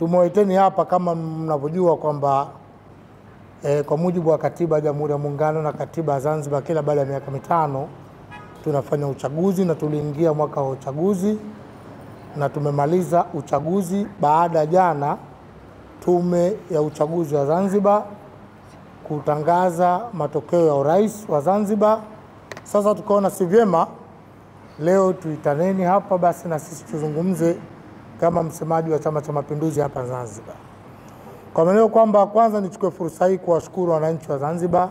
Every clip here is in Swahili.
tumewaiteni hapa kama mnavyojua kwamba kwa mujibu wa katiba ya Jamhuri ya Muungano na katiba ya Zanzibar, kila baada ya miaka mitano tunafanya uchaguzi, na tuliingia mwaka wa uchaguzi na tumemaliza uchaguzi baada jana Tume ya Uchaguzi wa Zanzibar kutangaza matokeo ya urais wa Zanzibar. Sasa tukaona si vyema leo tuitaneni hapa basi na sisi tuzungumze kama msemaji wa Chama cha Mapinduzi hapa Zanzibar. Kwa maana kwamba kwanza nichukue fursa hii kuwashukuru wananchi wa Zanzibar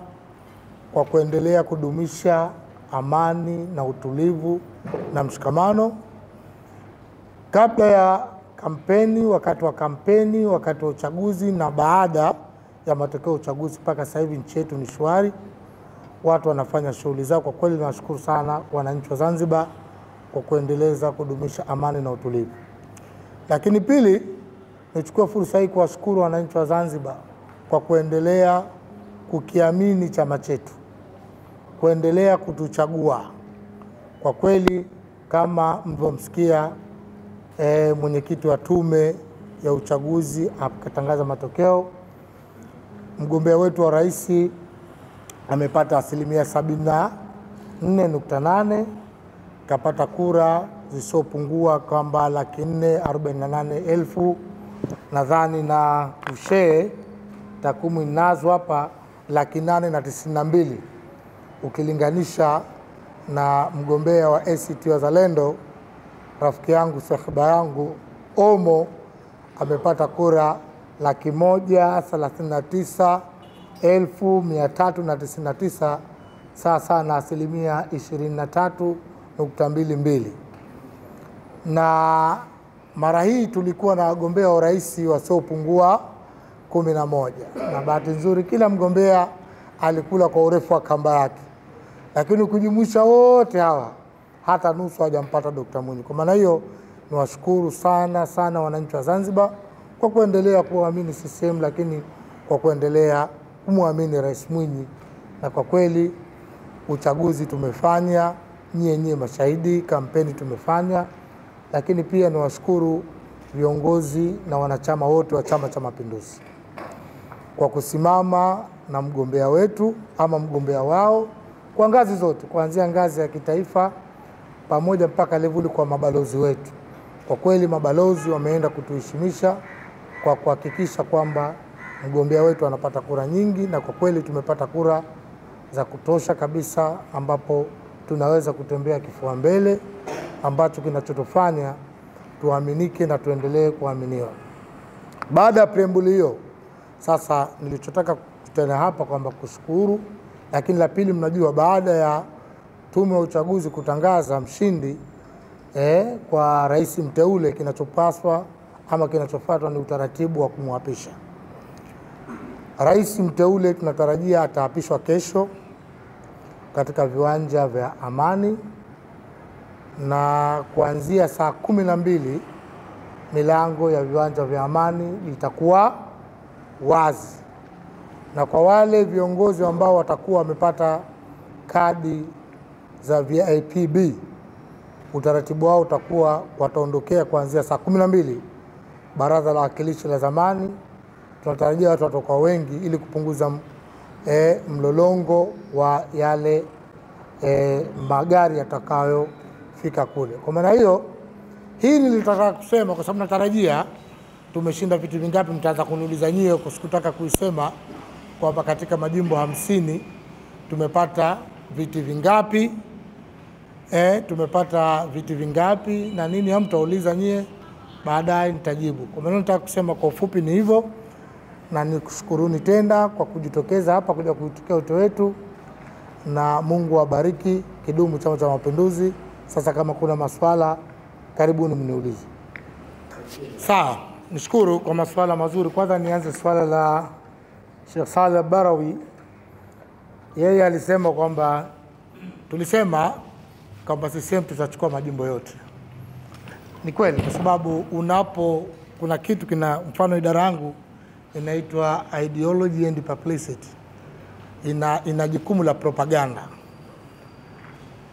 kwa kuendelea kudumisha amani na utulivu na mshikamano kabla ya kampeni, wakati wa kampeni, wakati wa uchaguzi na baada ya matokeo ya uchaguzi. Mpaka sasa hivi nchi yetu ni shwari, watu wanafanya shughuli zao. Kwa kweli nawashukuru sana wananchi wa Zanzibar kwa kuendeleza kudumisha amani na utulivu. Lakini pili, nichukue fursa hii kuwashukuru wananchi wa Zanzibar kwa kuendelea kukiamini chama chetu, kuendelea kutuchagua. Kwa kweli kama mlivyomsikia mwenyekiti wa Tume ya Uchaguzi akatangaza matokeo, mgombea wetu wa rais amepata 74.8%, kapata kura zisizopungua kwamba 448,000, nadhani na ushee takwimu inazo hapa 892,000, ukilinganisha na mgombea wa ACT Wazalendo rafiki yangu sahiba yangu Omo amepata kura 139,399, sasa na 23.22%. Na mara hii tulikuwa na wagombea wa urais wasiopungua 11, na bahati nzuri kila mgombea alikula kwa urefu wa kamba yake, lakini ukijumuisha wote hawa hata nusu hawajampata Dr. Mwinyi. Kwa maana hiyo niwashukuru sana sana wananchi wa Zanzibar kwa kuendelea kuamini CCM, lakini kwa kuendelea kumwamini Rais Mwinyi. Na kwa kweli uchaguzi tumefanya, nyie mashahidi, kampeni tumefanya, lakini pia niwashukuru viongozi na wanachama wote wa Chama cha Mapinduzi kwa kusimama na mgombea wetu ama mgombea wao kwa ngazi zote, kuanzia ngazi ya kitaifa pamoja mpaka level kwa mabalozi wetu. Kwa kweli mabalozi wameenda kutuheshimisha kwa kuhakikisha kwamba mgombea wetu anapata kura nyingi, na kwa kweli tumepata kura za kutosha kabisa, ambapo tunaweza kutembea kifua mbele, ambacho kinachotufanya tuaminike na tuendelee kuaminiwa. Baada ya preambuli hiyo, sasa nilichotaka kutana hapa kwamba kushukuru, lakini la pili, mnajua baada ya Tume ya Uchaguzi kutangaza mshindi kwa rais mteule, kinachopaswa ama kinachofuatwa ni utaratibu wa kumwapisha rais mteule. Tunatarajia ataapishwa kesho katika viwanja vya Amani, na kuanzia saa 12 milango ya viwanja vya Amani itakuwa wazi, na kwa wale viongozi ambao watakuwa wamepata kadi za VIPB, utaratibu wao utakuwa wataondokea kuanzia saa 12 baraza la wakilishi la zamani. Tunatarajia watu watakuwa wengi ili kupunguza mlolongo wa yale magari yatakayofika kule. Kwa maana hiyo, hii nilitaka kusema kwa sababu natarajia tumeshinda vitu vingapi. Mtaanza kuniuliza nyie, kusikutaka kuisema kwamba katika majimbo 50 tumepata viti vingapi, tumepata viti vingapi na nini, hamtauliza nyie, baadaye nitajibu. Kwa maana nataka kusema kwa ufupi ni hivyo, na nikushukuruni tena kwa kujitokeza hapa kuja kuitikia wito wetu, na Mungu awabariki. Kidumu Chama cha Mapinduzi. Sasa kama kuna maswala, karibuni mniulize. Sawa, nishukuru kwa maswala mazuri. Kwanza nianze swala la Sheikh Saleh Barawi. Yeye alisema kwamba tulisema kwamba CCM tutachukua majimbo yote. Ni kweli, kwa sababu kuna kitu kina, mfano idara yangu inaitwa Ideology and Publicity, ina jukumu la propaganda.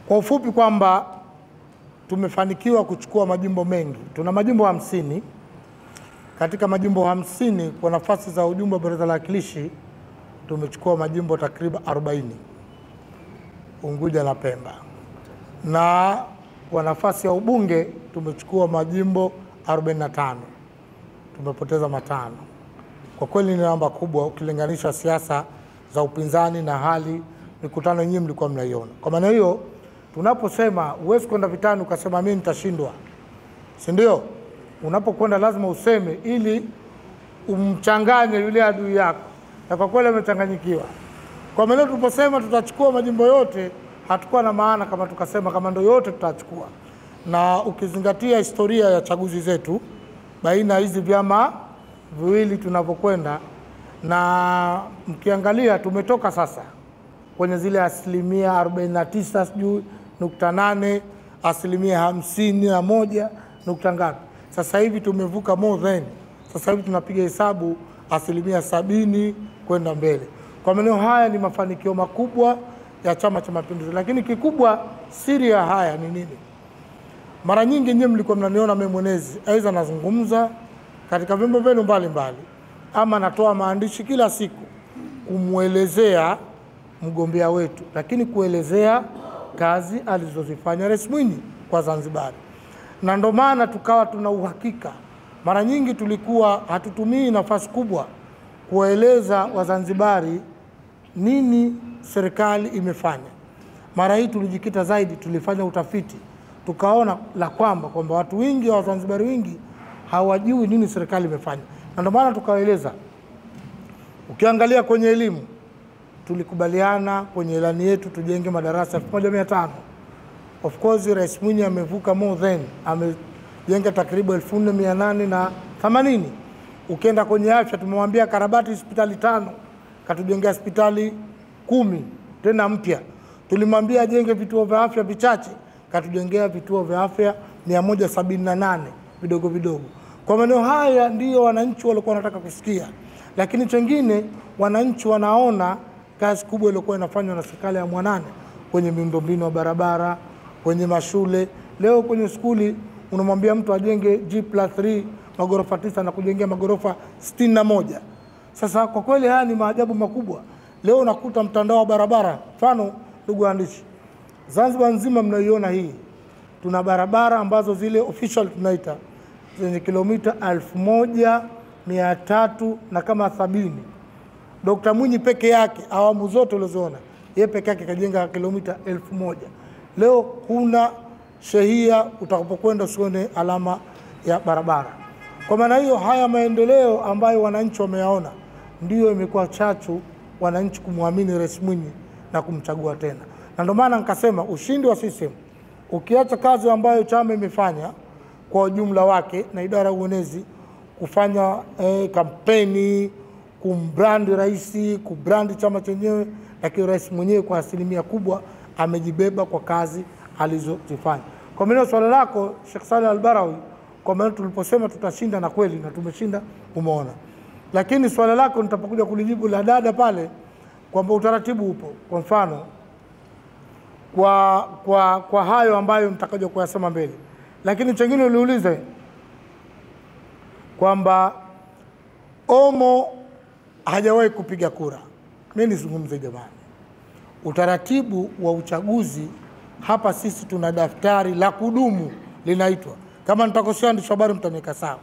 Kwa ufupi kwamba tumefanikiwa kuchukua majimbo mengi. Tuna majimbo 50 katika majimbo 50 kwa nafasi za ujumbe wa baraza la wawakilishi tumechukua majimbo takriban 40 Unguja na Pemba, na kwa nafasi ya ubunge tumechukua majimbo 45, tumepoteza matano. Kwa kweli ni namba kubwa ukilinganisha siasa za upinzani na hali mikutano nyinyi mlikuwa mnaiona. Kwa maana hiyo tunaposema uwezi kwenda vitani ukasema mimi nitashindwa, si ndio? Unapokwenda lazima useme ili umchanganye yule adui yako, na kwa kweli amechanganyikiwa. Kwa maana tuliposema tutachukua majimbo yote hatakuwa na maana kama tukasema kama ndio yote tutachukua. Na ukizingatia historia ya chaguzi zetu baina hizi vyama viwili tunavyokwenda, na mkiangalia tumetoka sasa kwenye zile asilimia 49 sijui .8, asilimia 51 nukta ngapi. Sasa hivi tumevuka more than. Sasa hivi tunapiga hesabu asilimia 70 kwenda mbele. Kwa maana haya ni mafanikio makubwa ya Chama cha Mapinduzi. Lakini kikubwa siri ya haya ni nini? Mara nyingi nyinyi mlikuwa mnaniona mimi mwenezi aidha nazungumza katika vyombo vyenu mbalimbali ama natoa maandishi kila siku kumuelezea mgombea wetu, lakini kuelezea kazi alizozifanya Rais Mwinyi kwa Zanzibar. Na ndio maana tukawa tuna uhakika. Mara nyingi tulikuwa hatutumii nafasi kubwa kueleza Wazanzibari nini serikali imefanya. Mara hii tulijikita zaidi, tulifanya utafiti. Tukaona la kwamba watu wengi wa Wazanzibari wengi hawajui nini serikali imefanya. Na ndio maana tukaeleza. Ukiangalia kwenye elimu, tulikubaliana kwenye ilani yetu tujenge madarasa 1500. Of course Rais Mwinyi amevuka more than, amejenga takriban 4880. Ukienda kwenye afya tumemwambia karabati hospitali 5, katujengea hospitali 10 tena mpya. Tulimwambia ajenge vituo vya afya vichache, katujengea vituo vya afya 178 vidogo vidogo. Kwa maneno haya ndio wananchi walikuwa wanataka kusikia. Lakini chengine wananchi wanaona kazi kubwa iliyokuwa inafanywa na serikali ya Mwanane kwenye miundombinu ya barabara, kwenye mashule. Leo kwenye skuli unamwambia mtu ajenge G+3 magorofa 9 na kujengea magorofa 61. Sasa kwa kweli haya ni maajabu makubwa. Leo unakuta mtandao wa barabara, mfano ndugu waandishi, Zanzibar nzima mnaiona hii. Tuna barabara ambazo zile official tunaita zenye kilomita 1300 na kama 70. Dr. Mwinyi peke yake awamu zote ulizoona, yeye peke yake kajenga kilomita 1000. Leo kuna shehia utakapokwenda usione alama ya barabara. Kwa maana hiyo haya maendeleo ambayo wananchi wameyaona ndio imekuwa chachu wananchi kumwamini Rais Mwinyi na kumchagua tena. Na ndio maana nikasema ushindi wa CCM ukiacha kazi ambayo chama imefanya kwa ujumla wake na idara ya uenezi kufanya kampeni, kumbrandi rais, kubrandi chama chenyewe, lakini rais mwenyewe kwa asilimia kubwa amejibeba kwa kazi alizozifanya. Kwa maana swali lako Sheikh Saleh Al-Barawi, kwa maana tuliposema tutashinda na kweli na tumeshinda umeona. Lakini swali lako nitapokuja kulijibu la dada pale kwamba utaratibu upo. Kwa mfano kwa hayo ambayo mtakaje kuyasema mbele. Lakini chengine uliulize kwamba Omo hajawahi kupiga kura. Mimi nizungumze jamani. Utaratibu wa uchaguzi hapa sisi tuna daftari la kudumu linaitwa. Kama nitakosea ndio habari mtaniweka sawa.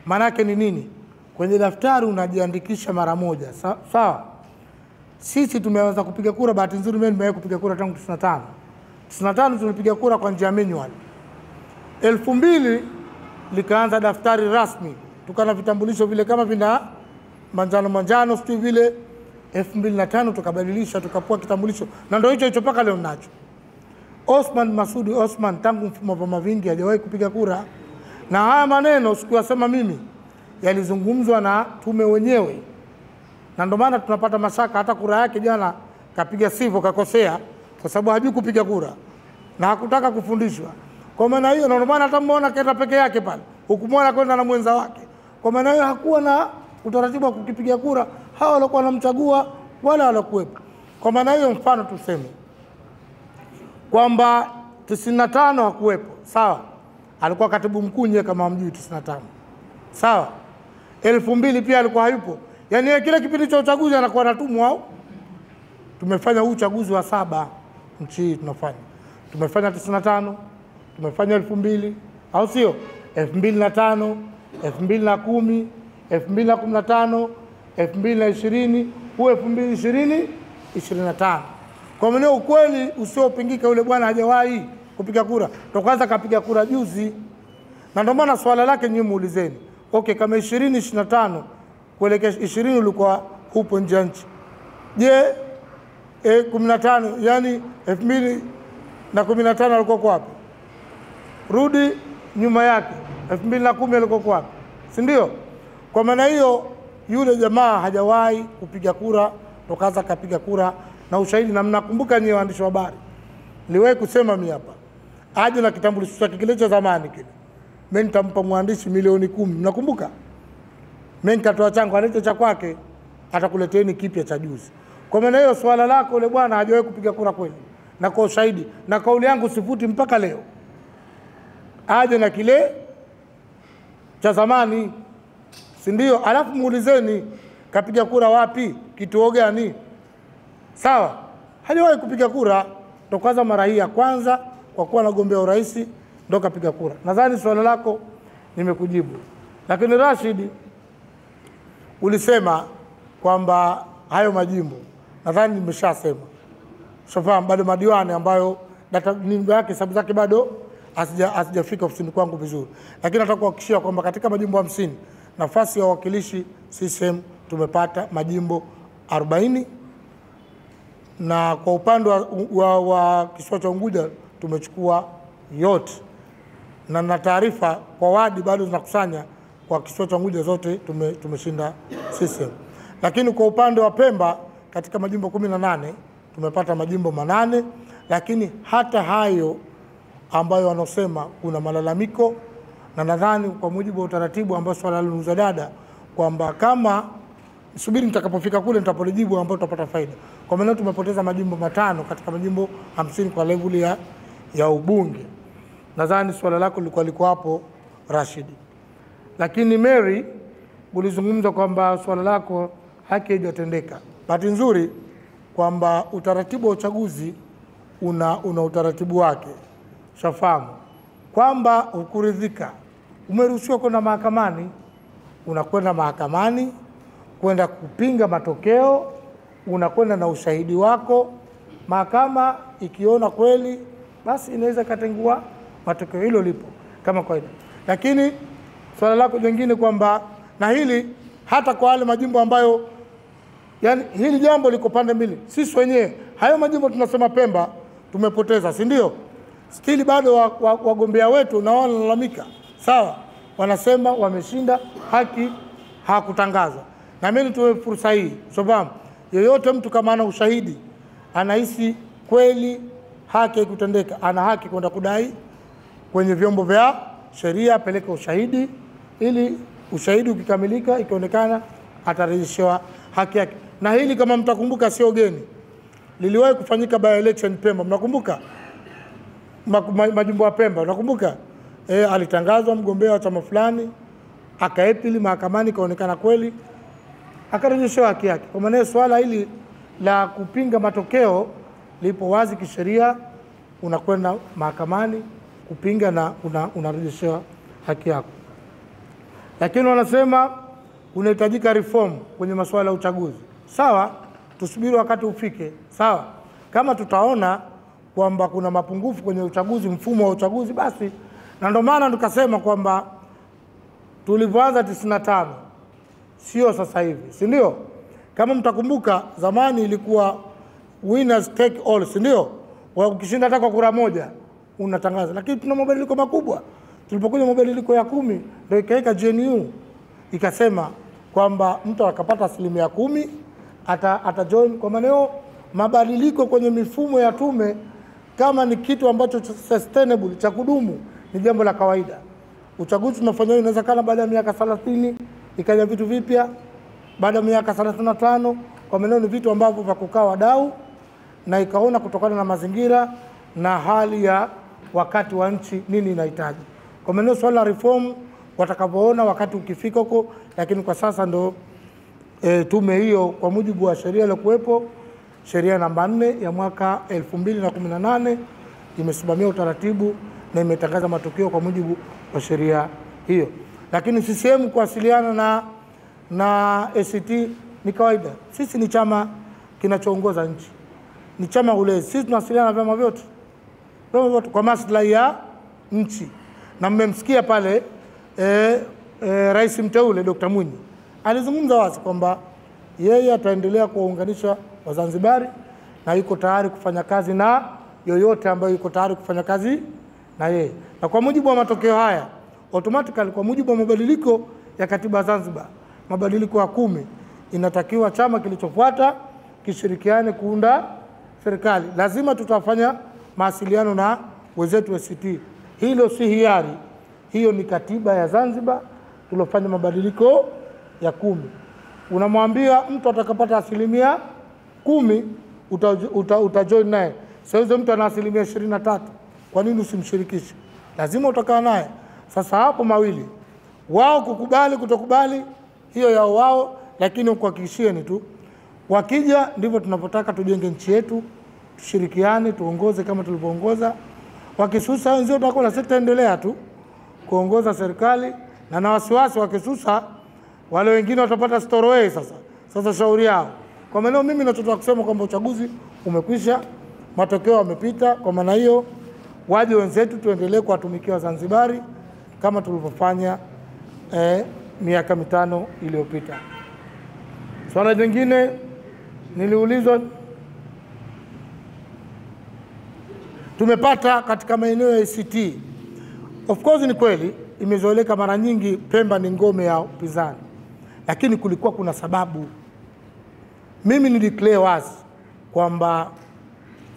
Maana yake ni nini? Kwenye daftari unajiandikisha mara moja. Sawa? Sisi tumeanza kupiga kura, bahati nzuri mimi nimewahi kupiga kura tangu 95. 95 tulipiga kura kwa njia manual. 2000 likaanza daftari rasmi. Tukana vitambulisho vile kama vina manjano sio vile. 2005 tukabadilisha tukapua kitambulisho na ndio hicho mpaka leo nacho. Osman Masudi Osman tangu mfumo wa vyama vingi hajawahi kupiga kura. Na haya maneno sikuyasema mimi, yalizungumzwa na tume wenyewe. Na ndio maana tunapata mashaka hata kura yake jana kapiga sivyo kakosea kwa sababu hajui kupiga kura na hakutaka kufundishwa. Kwa maana hiyo ndio maana hata muona kaenda peke yake pale, hukumwona kwenda na mwenza wake. Kwa maana hiyo hakuwa na utaratibu wa kukipiga kura hao walikuwa wanamchagua wala walokuwepo. Kwa maana hiyo mfano tuseme kwamba 95 hakuwepo, sawa? Alikuwa katibu mkuu nyewe kama mjui 95. Sawa? 2000 pia alikuwa hayupo. Yaani yeye kile kipindi cha uchaguzi anakuwa anatumwa au? Tumefanya huu uchaguzi wa 7 nchi hii tunafanya. Tumefanya 95, tumefanya 2000, au sio? 2005, 2010, 2015, 2020, huu 2020, 25. Kwa maana ukweli usiopingika yule bwana hajawahi kupiga kura. Ndio kwanza kapiga kura juzi. Na ndio maana swala lake nyinyi muulizeni. Okay, kama 2025 kuelekea 20 ulikuwa hupo nje ya nchi. Je, 15 yani 2015 alikuwa kwa wapi? Rudi nyuma yake. 2010 alikuwa kwa wapi? Si ndio? Kwa maana hiyo yule jamaa hajawahi kupiga kura, tokaza kapiga kura na ushahidi. Na mnakumbuka nyinyi waandishi wa habari, niliwahi kusema mimi hapa, aje na kitambulisho chake kile cha zamani kile, mimi nitampa mwandishi milioni 10. Mnakumbuka? Mimi nikatoa changu, alete cha kwake, atakuleteeni kipya cha juzi. Kwa maana hiyo swala lako yule bwana hajawahi kupiga kura kweli, na kwa ushahidi, na kauli yangu sifuti mpaka leo. Aje na kile cha zamani, si ndio? Alafu muulizeni kapiga kura wapi, kituo gani? Sawa? Hajawahi kupiga kura. Ndo kwanza mara hii ya kwanza kwa kuwa anagombea urais ndo kapiga kura. Nadhani swala lako nimekujibu. Lakini Rashid, ulisema kwamba hayo majimbo, nadhani nimeshasema. Shafahamu bado madiwani ambayo data yake sababu zake bado asijafika ofisini kwangu vizuri. Lakini nataka kuhakikishia kwamba katika majimbo 50 nafasi ya wawakilishi CCM tumepata majimbo 40, na kwa upande wa kisiwa cha Unguja tumechukua yote, na taarifa kwa wadi bado zinakusanya kwa kisiwa cha Unguja zote tumeshinda CCM. Lakini kwa upande wa Pemba katika majimbo 18 tumepata majimbo 8, lakini hata hayo ambayo wanosema kuna malalamiko, na nadhani kwa mujibu wa utaratibu ambao swala alinuza dada kwamba kama subiri nitakapofika kule nitapolijibu ambao tutapata faida. Kwa maana tumepoteza majimbo 5 katika majimbo 50 kwa level ya ubunge. Nadhani swala lako lilikuwa liko hapo Rashid. Lakini Mary ulizungumza kwamba swala lako haki haijatendeka. Bahati nzuri kwamba utaratibu wa uchaguzi una utaratibu wake. Shafahamu kwamba ukuridhika, umeruhusiwa kwenda mahakamani, unakwenda mahakamani kwenda kupinga matokeo, unakwenda na ushahidi wako. Mahakama ikiona kweli basi inaweza katengua matokeo, hilo lipo kama kawaida. Lakini swala lako jingine kwamba na hili hata kwa wale majimbo ambayo yani hili jambo liko pande mbili. Sisi wenyewe hayo majimbo tunasema Pemba tumepoteza, si ndio? Stili bado wagombea wetu na wanalalamika. Sawa? Wanasema wameshinda, haki hakutangaza. Na mimi nitoe fursa hii, sababu yeyote mtu kama ana ushahidi, anahisi kweli haki haikutendeka, ana haki kwenda kudai kwenye vyombo vya sheria, peleka ushahidi, ili ushahidi ukikamilika ikionekana atarejeshewa haki yake. Na hili kama mtakumbuka sio geni, liliwahi kufanyika by election Pemba, mnakumbuka? Majimbo ya Pemba, unakumbuka? Alitangazwa mgombea wa chama fulani, akaepili mahakamani, kaonekana kweli, akarejeshewa haki yake. Kwa maana swala hili la kupinga matokeo lipo wazi kisheria, unakwenda mahakamani kupinga na unarejeshewa haki yako. Lakini wanasema unahitajika reform kwenye masuala ya uchaguzi. Sawa, tusubiri wakati ufike. Sawa, kama tutaona kwamba kuna mapungufu kwenye uchaguzi, mfumo wa uchaguzi, basi. Na ndio maana tukasema kwamba tulivyoanza 95 sio sasa hivi, si ndio? Kama mtakumbuka zamani ilikuwa winners take all, si ndio? Ukishinda hata kwa kura moja unatangaza. Lakini tuna mabadiliko makubwa. Tulipokuja mabadiliko ya 10 ndio ikaweka GNU ikasema kwamba mtu akapata 10% ata join. Kwa maana mabadiliko kwenye mifumo ya tume kama ni kitu ambacho sustainable cha kudumu ni jambo la kawaida. Uchaguzi tunafanya inaweza kana baada ya miaka 30 ikaja vitu vipya, baada ya miaka 35. Kwa maana ni vitu ambavyo vya kukaa wadau na ikaona kutokana na mazingira na hali ya wakati wa nchi nini inahitaji. Kwa maana swala la reform watakapoona wakati ukifika huko, lakini kwa sasa ndo tume hiyo kwa mujibu wa sheria iliyokuwepo, sheria namba 4 ya mwaka 2018 imesimamia utaratibu na imetangaza matokeo kwa mujibu wa sheria hiyo. Lakini CCM kuwasiliana na ACT ni kawaida. Sisi ni chama kinachoongoza nchi, ni chama ulezi. Sisi tunawasiliana na vyama vyote kwa maslahi ya nchi. Na mmemsikia pale Rais mteule Dr. Mwinyi alizungumza wazi kwamba yeye ataendelea kuwaunganisha Wazanzibari na yuko tayari kufanya kazi na yoyote ambayo yuko tayari kufanya kazi na yeye. Na kwa mujibu wa matokeo haya, automatically kwa mujibu wa mabadiliko ya katiba ya Zanzibar, mabadiliko ya 10, inatakiwa chama kilichofuata kishirikiane kuunda serikali. Lazima tutafanya mawasiliano na wenzetu wa ACT. Hilo si hiari, hiyo ni katiba ya Zanzibar tulofanya mabadiliko ya 10. Unamwambia mtu atakapata 10% utajoin naye. Sasa mtu ana 23%, kwa nini usimshirikishe? Lazima utakaa naye. Sasa hapo mawili, wao kukubali kutokubali, hiyo yao wao, lakini kuhakikishieni tu wakija ndivyo tunapotaka tujenge nchi yetu, tushirikiane, tuongoze kama tulivyoongoza. Wakisusa wenzao tutakuwa na sekta endelea tu kuongoza serikali, na wasiwasi wakisusa wale wengine watapata storoway. Sasa shauri yao. Kwa maana mimi ninachotaka kusema kwamba uchaguzi umekwisha, matokeo yamepita. Kwa maana hiyo waje wenzetu tuendelee kuwatumikia Wazanzibari kama tulivyofanya miaka 5 iliyopita. Swala jingine niliulizwa, tumepata katika maeneo ya ACT. Of course ni kweli imezoeleka mara nyingi Pemba ni ngome ya upinzani, lakini kulikuwa kuna sababu. Mimi nideclare wazi kwamba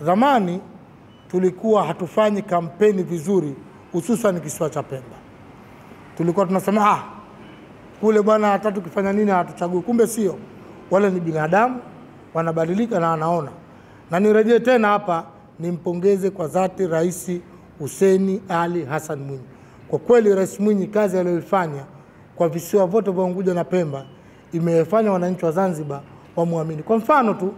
zamani tulikuwa hatufanyi kampeni vizuri, hususan kisiwa cha Pemba. Tulikuwa tunasema kule bwana hata tukifanya nini hatuchagui. Kumbe sio, wale ni binadamu, wanabadilika na wanaona. Na nirejee tena hapa nimpongeze kwa dhati Rais Hussein Ali Hassan Mwinyi. Kwa kweli Rais Mwinyi kazi aliyoifanya kwa visiwa vyote vya Unguja na Pemba imefanya wananchi wa Zanzibar wamuamini. Kwa mfano tu,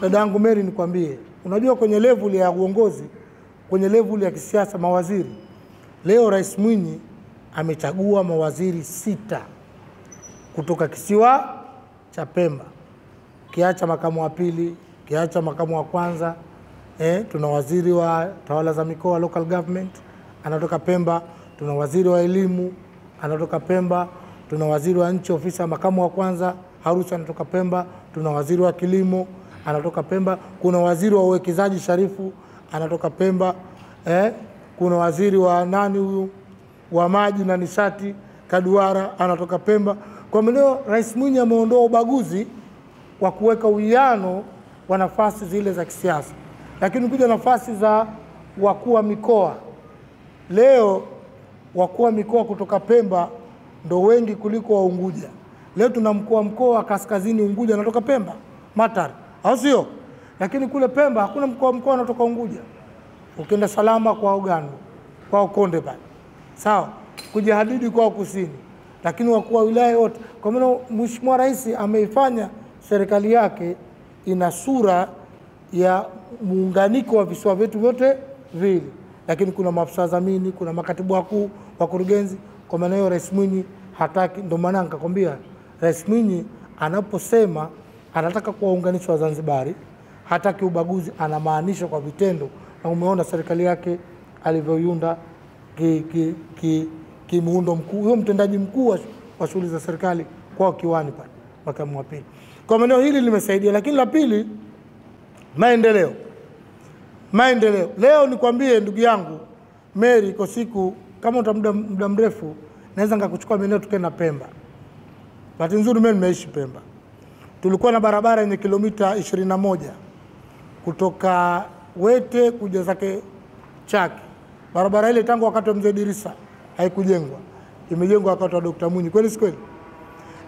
dada yangu Mary, nikwambie, unajua kwenye level ya uongozi, kwenye level ya kisiasa, mawaziri, leo Rais Mwinyi amechagua mawaziri 6 kutoka kisiwa cha Pemba. Kiacha makamu wa pili, kiacha makamu wa kwanza, tuna waziri wa tawala za mikoa, local government, anatoka Pemba. Tuna waziri wa elimu anatoka Pemba. Tuna waziri wa nchi ofisi ya makamu wa kwanza Harusi anatoka Pemba. Tuna waziri wa kilimo anatoka Pemba. Kuna waziri wa uwekezaji Sharifu anatoka Pemba. Kuna waziri wa huyu wa maji na nishati Kaduara anatoka Pemba. Kwa maana Rais Mwinyi ameondoa ubaguzi wa kuweka uwiano wa nafasi zile za kisiasa. Lakini kuja nafasi za wakuu wa mikoa, leo wakuu wa mikoa kutoka Pemba ndo wengi kuliko wa Unguja. Leo tuna mkuu wa mkoa wa Kaskazini Unguja anatoka Pemba, Matar, au sio? Lakini kule Pemba hakuna mkuu wa mkoa anatoka Unguja. Ukienda Salama kwa Uganda, kwa Ukonde pale, sawa, kuja Hadidi kwa Kusini, lakini wakuu wa wilaya wote. Kwa maana Mheshimiwa Rais ameifanya serikali yake ina sura ya muunganiko wa visiwa vyetu vyote vile. Lakini kuna maafisa dhamini, kuna makatibu wakuu, wakurugenzi. Kwa maana hiyo Rais Mwinyi hataki, ndio maana nikakwambia Rais Mwinyi anaposema anataka kuwaunganisha Wazanzibari, hataki ubaguzi, anamaanisha kwa vitendo. Na umeona serikali yake alivyoiunda muundo mkuu, huyo mtendaji mkuu wa shughuli za serikali kwa kiwani pale, makamu wa pili. Kwa maana hili limesaidia. Lakini la pili, maendeleo. Leo nikwambie ndugu yangu Mary, kwa siku kama muda mrefu naweza ngakuchukua maeneo tukenda Pemba. Bahati nzuri mimi nimeishi Pemba. Tulikuwa na barabara yenye kilomita 21 kutoka Wete kuja zake Chaki. Barabara ile tangu wakati wa Mzee Dirisa haikujengwa. Imejengwa wakati wa Dr. Mwinyi. Kweli si kweli?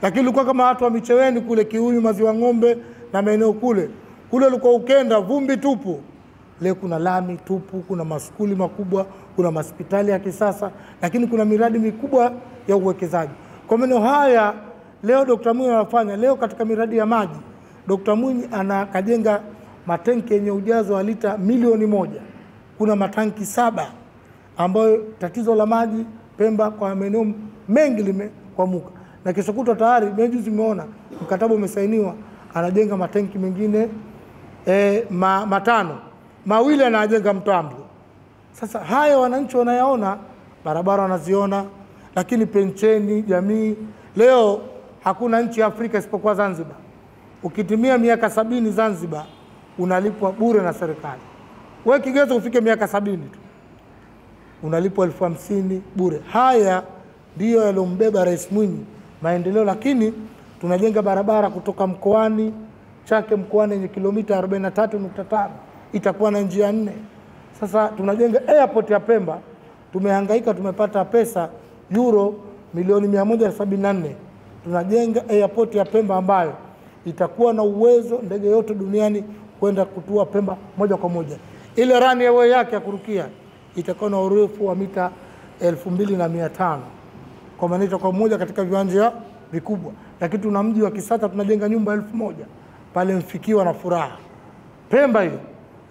Lakini ilikuwa kama watu wa Micheweni kule Kiuyu, Maziwa Ng'ombe na maeneo kule. Kule ulikuwa ukenda vumbi tupu. Leo kuna lami tupu, kuna maskuli makubwa, kuna hospitali ya kisasa, lakini kuna miradi mikubwa ya uwekezaji. Kwa maana haya leo Dr. Mwinyi anafanya leo katika miradi ya maji. Dr. Mwinyi anakajenga matanki yenye ujazo wa lita milioni 1. Kuna matanki 7 ambayo tatizo la maji Pemba kwa maeneo mengi limekwamuka. Na kesho kutwa tayari juzi zimeona mkataba umesainiwa, anajenga matanki mengine 5. Mawili anajenga Mtambo. Sasa haya wananchi wanayaona, barabara wanaziona, lakini pensheni jamii leo hakuna nchi ya Afrika isipokuwa Zanzibar. Ukitimia miaka 70 Zanzibar unalipwa bure na serikali. Wewe kigezo ufike miaka 70 tu unalipwa 50,000 bure. Haya ndio yalombeba Rais Mwinyi maendeleo, lakini tunajenga barabara kutoka mkoani Chake mkoani yenye kilomita 43.5 itakuwa na njia 4. Sasa tunajenga airport ya Pemba, tumehangaika tumepata pesa euro milioni 174. Tunajenga airport ya Pemba ambayo itakuwa na uwezo ndege yote duniani kwenda kutua Pemba moja kwa moja. Ile runway yake ya kurukia itakuwa na urefu wa mita 2500. Kwa maana itakuwa moja katika viwanja vikubwa. Lakini tuna mji wa kisasa, tunajenga nyumba 1000 pale Mfikiwa na Furaha Pemba hiyo.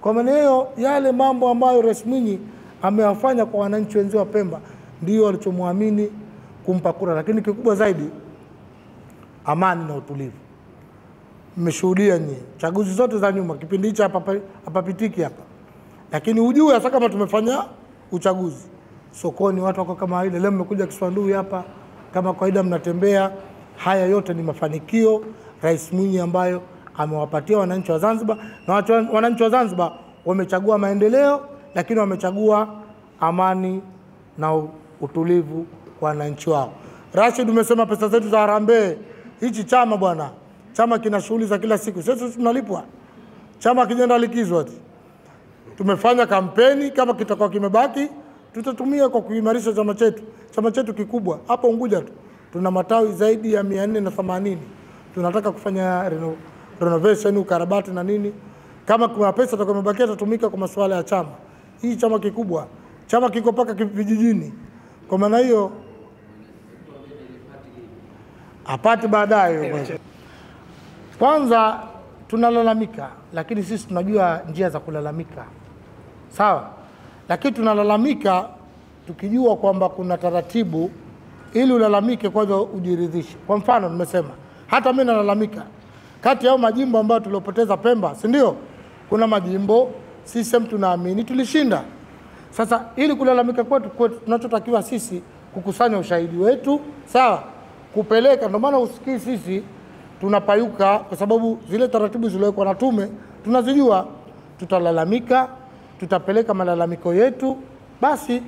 Kwa maana hiyo yale mambo ambayo Rais Mwinyi amewafanya kwa wananchi wenzao wa Pemba ndio walichomwamini kumpa kura. Lakini kikubwa zaidi amani na utulivu. Mmeshuhudia nyinyi chaguzi zote za nyuma, kipindi hicho hapa pitiki hapa. Lakini ujue hasa kama tumefanya uchaguzi sokoni watu wako kama ile, leo mmekuja Kiswandui hapa kama kawaida mnatembea. Haya yote ni mafanikio Rais Mwinyi ambayo amewapatia wananchi wa Zanzibar, na wananchi wa Zanzibar wamechagua maendeleo, lakini wamechagua amani na utulivu kwa wananchi wao. Rashid, umesema pesa zetu za harambee. Hichi chama bwana, chama kina shughuli za kila siku. Sisi tunalipwa. Chama kijenda likizo ati. Tumefanya kampeni, kama kitakuwa kimebaki tutatumia kwa kuimarisha chama chetu. Chama chetu kikubwa hapa Unguja tu tuna matawi zaidi ya 480. Tunataka kufanya renovation, ukarabati na nini. Kama kuna pesa itakayobakia itatumika kwa masuala ya chama. Hii chama kikubwa. Chama kiko paka vijijini. Kwa maana hiyo apati baadaye. Kwanza tunalalamika, lakini sisi tunajua njia za kulalamika. Sawa? Lakini tunalalamika tukijua kwamba kuna taratibu ili ulalamike kwanza ujiridhishe. Kwa mfano nimesema hata mimi nalalamika kati ya majimbo ambayo tuliopoteza Pemba, si ndio? Kuna majimbo sisi tunaamini tulishinda. Sasa ili kulalamika kwetu tunachotakiwa sisi kukusanya ushahidi wetu, sawa? Kupeleka, ndio maana usikii sisi tunapayuka kwa sababu zile taratibu zilizowekwa na tume tunazijua. Tutalalamika, tutapeleka malalamiko yetu, basi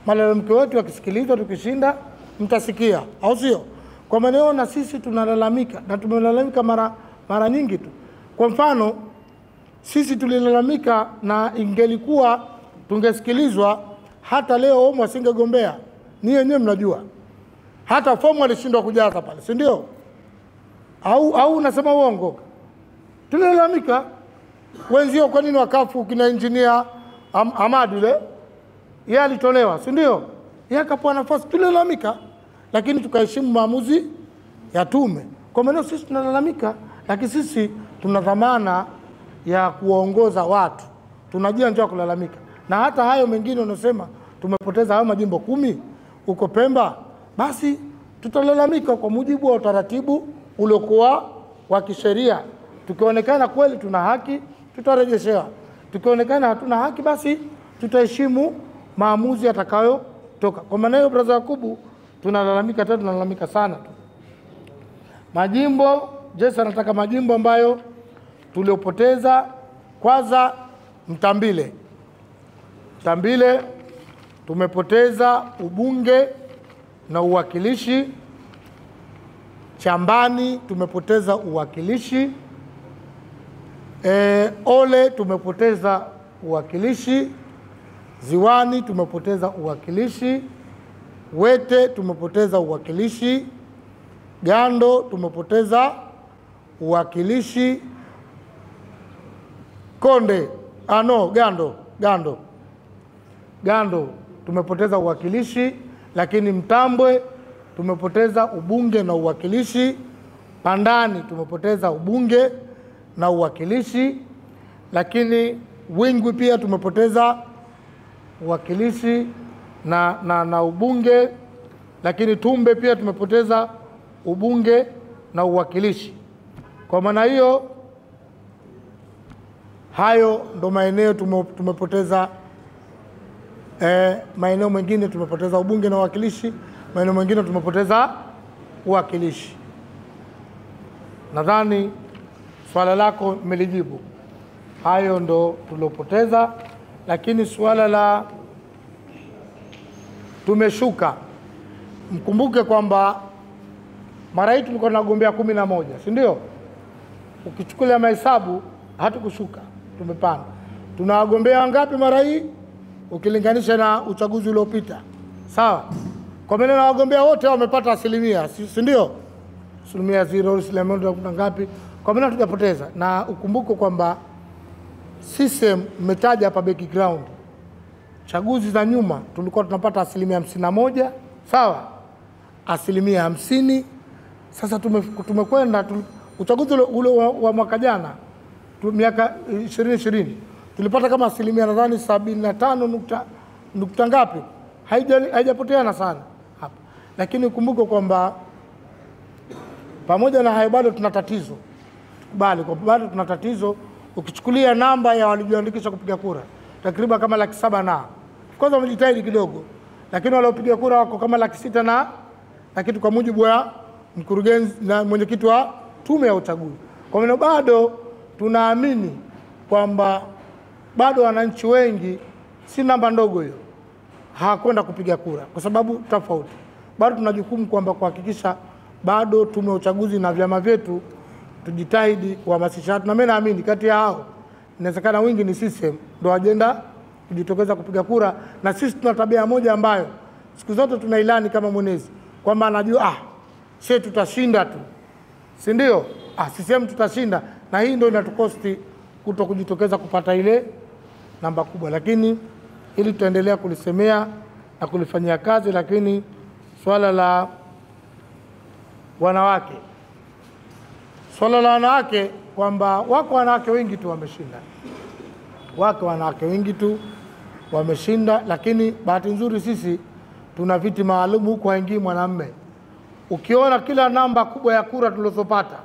malalamiko yetu yakisikilizwa tukishinda mtasikia, au sio? Kwa maana na sisi tunalalamika na tumelalamika mara nyingi tu. Kwa mfano sisi tulilalamika na ingelikuwa tungesikilizwa hata leo Omo asingegombea. Ni wenyewe mnajua. Hata fomu alishindwa kujaza pale, si ndio? Au unasema uongo? Tulilalamika. Wenzio kwa nini wakafu kina engineer Ahmad yule? Yeye alitolewa, si ndio? Yeye akapewa nafasi. Tulilalamika, lakini tukaheshimu maamuzi ya tume. Kwa maana sisi tunalalamika, lakini sisi tuna dhamana ya kuongoza watu. Tunajua njia kulalamika. Na hata hayo mengine unasema tumepoteza hayo majimbo 10 huko Pemba, basi tutalalamika kwa mujibu wa utaratibu uliokuwa wa kisheria. Tukionekana kweli tuna haki, tutarejeshewa. Tukionekana hatuna haki, basi tutaheshimu maamuzi yatakayotoka. Kwa maana hiyo brother Yakubu, tunalalamika tena, tunalalamika sana tu. Majimbo, Jesse anataka majimbo ambayo tuliopoteza. Kwanza Mtambile. Mtambile tumepoteza ubunge na uwakilishi. Chambani tumepoteza uwakilishi. Ole tumepoteza uwakilishi. Ziwani tumepoteza uwakilishi. Wete tumepoteza uwakilishi. Gando tumepoteza uwakilishi. Konde, Gando tumepoteza uwakilishi, lakini Mtambwe tumepoteza ubunge na uwakilishi. Pandani tumepoteza ubunge na uwakilishi, lakini Wingwi pia tumepoteza uwakilishi na ubunge, lakini Tumbe pia tumepoteza ubunge na uwakilishi. Kwa maana hiyo, hayo ndo maeneo tumepoteza. Maeneo mengine tumepoteza ubunge na uwakilishi, maeneo mengine tumepoteza uwakilishi. Nadhani swala lako nimelijibu. Hayo ndo tulopoteza, lakini swala la tumeshuka, mkumbuke kwamba mara hii tulikuwa tunagombea 11, si ndio? Ukichukulia mahesabu hatukushuka, tumepanda. Tunawagombea wangapi mara hii ukilinganisha na uchaguzi uliopita? Sawa? Kwa maana na wagombea wote wamepata asilimia, si ndio? Asilimia 0, asilimia ngapi? Kwa maana tujapoteza. Na ukumbuke kwamba system umetaja hapa background. Chaguzi za nyuma tulikuwa tunapata asilimia 51, sawa? Asilimia 50. Sasa tumekwenda uchaguzi ule wa mwaka jana, miaka 2020 tulipata kama asilimia nadhani 75 nukta ngapi, haijapoteana sana hapa. Lakini ukumbuke kwamba pamoja na hayo bado tuna tatizo, bado tuna tatizo. Ukichukulia namba ya waliojiandikisha kupiga kura takriban kama 700,000 na kwanza wamejitahidi kidogo, lakini waliopiga kura wako kama 600,000 na kitu, kwa mujibu wa mkurugenzi na mwenyekiti wa tume ya uchaguzi. Kwa maana bado tunaamini kwamba bado wananchi wengi, si namba ndogo hiyo, hawakwenda kupiga kura kwa sababu tofauti. Bado tuna jukumu kwamba kuhakikisha bado tume ya uchaguzi na vyama vyetu tujitahidi kuhamasisha. Na mimi naamini kati ya hao inawezekana wingi ni system ndio ajenda kujitokeza kupiga kura. Na sisi tuna tabia moja ambayo siku zote tuna ilani kama mwenezi kwamba anajua sisi tutashinda tu, si ndio? CCM tutashinda, na hii ndio inatukosti kuto kujitokeza kupata ile namba kubwa. Lakini ili tutaendelea kulisemea na kulifanyia kazi. Lakini swala la wanawake, kwamba wako wanawake wengi tu wameshinda, lakini bahati nzuri sisi tuna viti maalum huko, haingii mwanamume. Ukiona kila namba kubwa ya kura tulizopata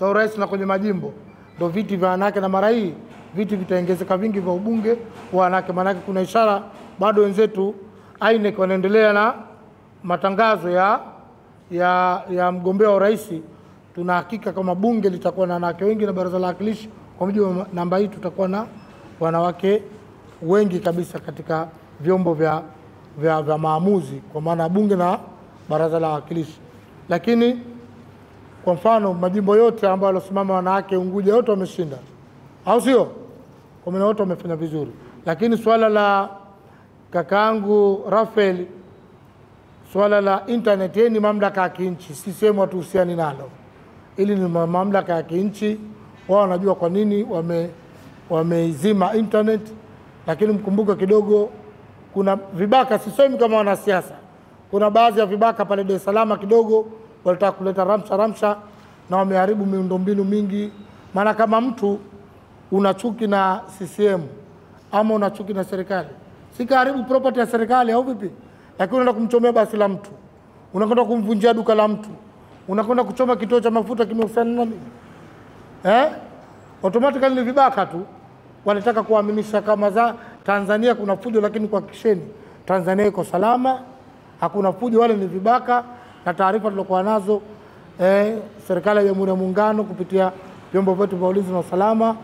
za urais na kwenye majimbo ndio viti vya wanawake, na mara hii viti vitaongezeka vingi vya ubunge wa wanawake. Maana kuna ishara bado wenzetu INEC wanaendelea na matangazo ya mgombea wa urais. Tuna hakika kama bunge litakuwa na wanawake wengi na baraza la wawakilishi kwa mujibu wa namba hii tutakuwa na wanawake wengi kabisa katika vyombo vya maamuzi, kwa maana bunge na baraza la wawakilishi. Lakini kwa mfano majimbo yote ambayo walosimama wanawake Unguja wote wameshinda, au sio? Kwa maana wote wamefanya vizuri. Lakini swala la kakaangu Rafael, swala la internet, ni mamlaka ya kinchi, CCM hatuhusiani nalo. Ili ni mamlaka ya kinchi, wao wanajua kwa nini wameizima internet. Lakini mkumbuke kidogo, kuna vibaka, sisemi kama wanasiasa, kuna baadhi ya vibaka pale Dar es Salaam kidogo walitaka kuleta ramsha na wameharibu miundombinu mingi. Maana kama mtu unachuki na CCM ama unachuki na serikali, sikaharibu property ya serikali au vipi? Lakini unaenda kumchomea basi la mtu, unakwenda kumvunjia duka la mtu, unakwenda kuchoma kituo cha mafuta kimehusiana na nini? Automatically ni vibaka tu. Wanataka kuaminisha kama za Tanzania kuna fujo, lakini kwa kisheni Tanzania iko salama, hakuna fujo. Wale ni vibaka, na taarifa tulokuwa nazo serikali ya Jamhuri ya Muungano kupitia vyombo vyetu vya ulinzi na usalama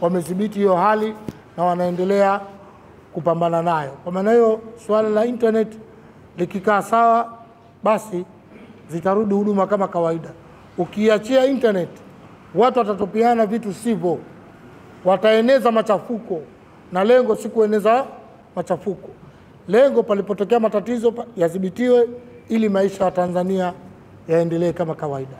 wamedhibiti hiyo hali na wanaendelea kupambana nayo. Kwa maana hiyo swala la internet likikaa sawa, basi zitarudi huduma kama kawaida. Ukiachia internet, watu watatopiana vitu sivyo, wataeneza machafuko, na lengo si kueneza machafuko. Lengo palipotokea matatizo yadhibitiwe ili maisha ya Tanzania yaendelee kama kawaida.